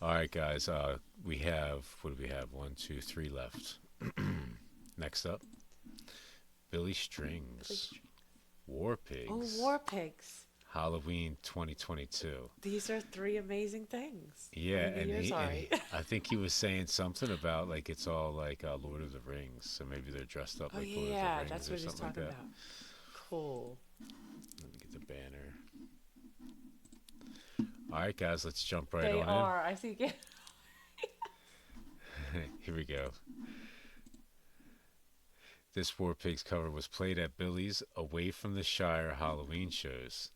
All right, guys. We have what do we have? One, two, three left. Next up, Billy Strings, War Oh, Pigs, war pigs. Halloween 2022. These are three amazing things. Yeah, I mean, you're sorry. I think he was saying something about like it's all like Lord of the Rings, so maybe they're dressed up Oh, like Lord of the yeah, Rings that's or what he's something like talking that. about. Cool. Let me get the banner. All right, guys, let's jump right They on are. I think it. in. Here we go. This War Pigs cover was played at Billy's Away from the Shire Halloween shows.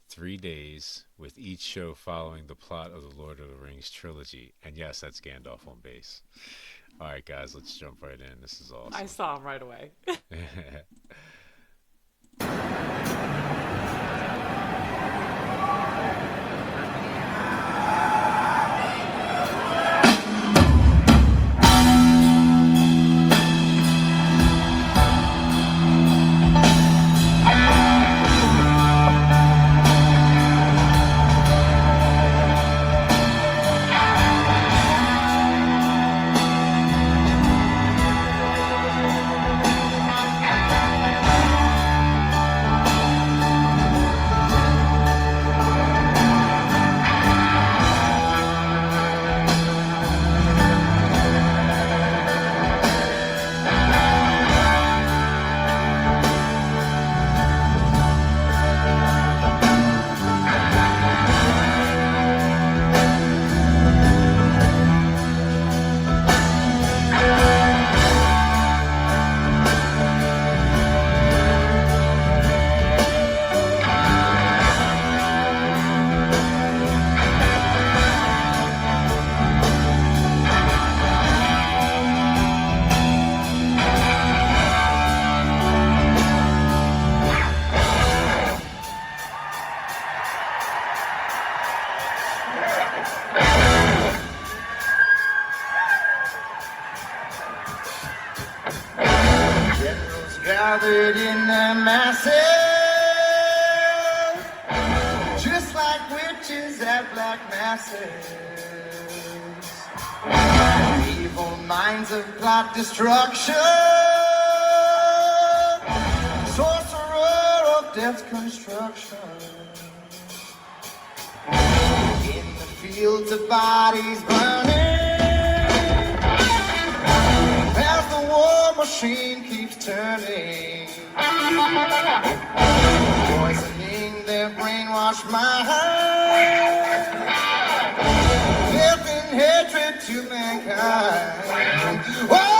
3 days, with each show following the plot of the Lord of the Rings trilogy. And yes, that's Gandalf on bass. All right, guys, let's jump right in. This is I awesome. saw him right away. Generals gathered in their masses, just like witches at black masses. Evil minds of plot destruction, sorcerer of death's construction. In the fields of bodies burning, as the war machine keeps turning, poisoning their brainwashed minds, death and hatred to mankind. Oh,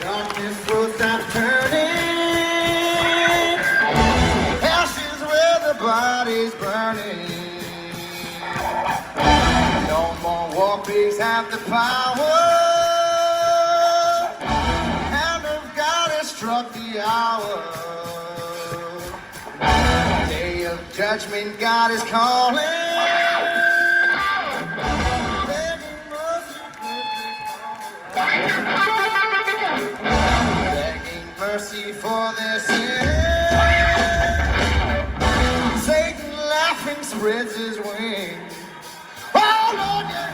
Darkness will stop turning. Ashes where the body's burning. No more war pigs have the power. Hand of God has struck the hour. Day of judgment, God is calling. Begging mercy for their sin. Satan laughing spreads his wings. Oh Lord, yeah.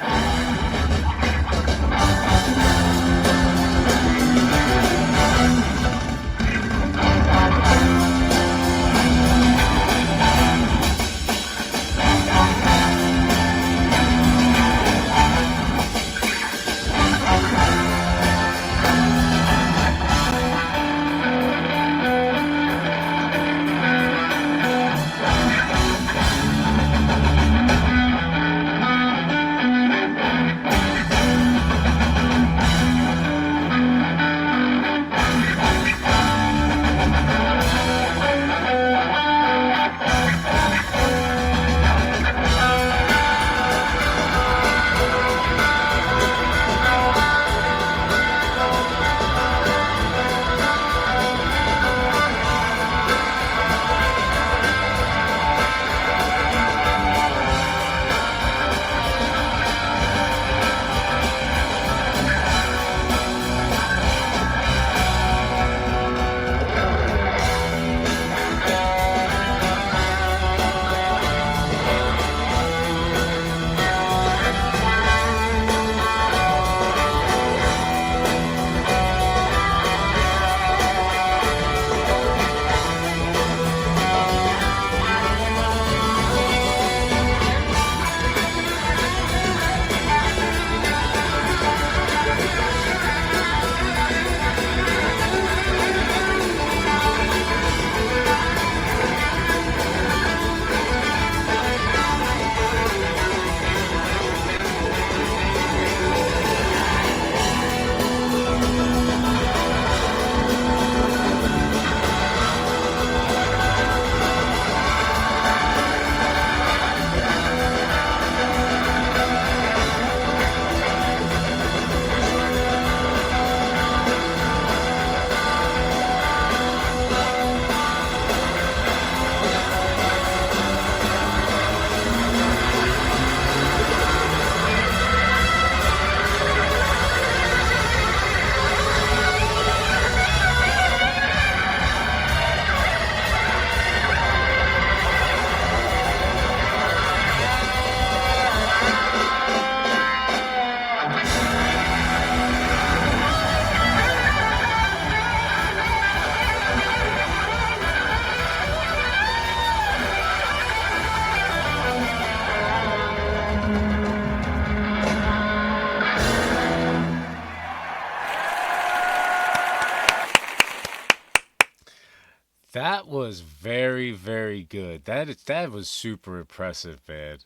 That was very, very good. That was super impressive, man.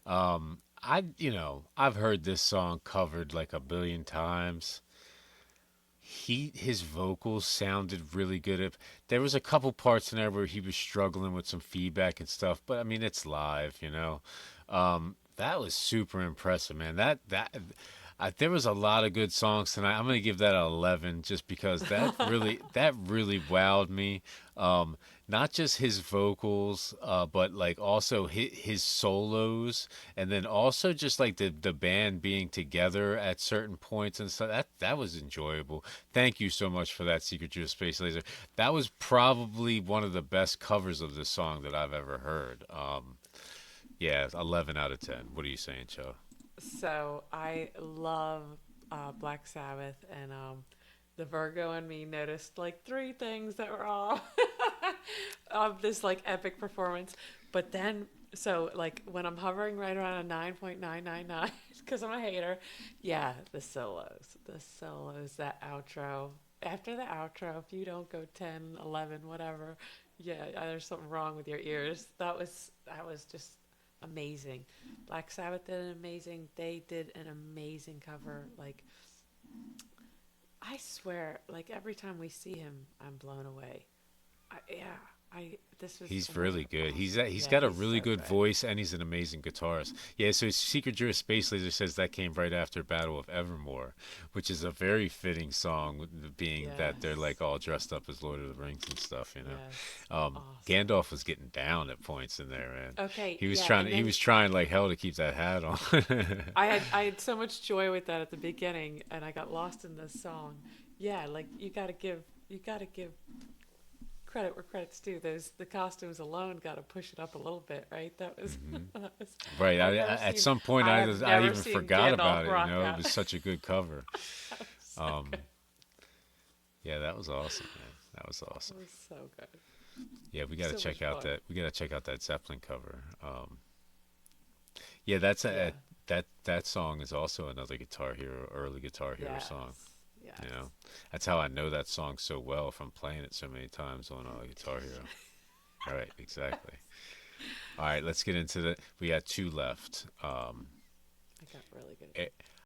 I've heard this song covered like a billion times. His vocals sounded really good. There was a couple parts in there where he was struggling with some feedback and stuff, but I mean it's live. That was super impressive, man. There was a lot of good songs tonight. I'm gonna give that an 11 just because that really wowed me. Not just his vocals, but like also his solos, and then also just like the band being together at certain points and stuff. That was enjoyable. Thank you so much for that, Secret Juice Space Laser. That was probably one of the best covers of this song that I've ever heard. Yeah, 11 out of 10. What are you saying, Cho? So I love Black Sabbath, and the Virgo in me noticed like three things that were all of this like epic performance. But then, so like when I'm hovering right around a 9.999, because I'm a hater, yeah, the solos, that outro. After the outro, if you don't go 10, 11, whatever, yeah, there's something wrong with your ears. That was just amazing. Black Sabbath did an amazing. They did an amazing cover. Like I swear, like every time we see him, I'm blown away. Yeah, I this was He's another really good. He's awesome. he's Yeah, got a he's really so good good. voice, and he's an amazing guitarist. Yeah, so Secret Juris Space Laser says that came right after Battle of Evermore, which is a very fitting song, being that they're Yes, like all dressed up as Lord of the Rings and stuff. yes, awesome. Gandalf was getting down at points in there, man. Okay, He was yeah, trying. and He then was trying like hell to keep that hat on. I had so much joy with that at the beginning, and I got lost in this song. Yeah, like you gotta give credit where credit's due. Those the costumes alone got to push it up a little bit, right? That was, that was Right. I've never At seen some point, I have I never even seen forgot Gandalf about it. rock It that. was such a good cover. That was so Um, good. yeah, that was awesome, man. That was That awesome. was so good. Yeah, we got to So check much out fun. that. We got to check out that Zeppelin cover. Yeah, that's Yeah. that song is also another Guitar Hero, early Guitar Hero Yes. song. You Yes. know, that's how I know that song so well, from playing it so many times on Guitar Hero. Right, exactly. All right, let's get into the. We got two left. I got really good. A-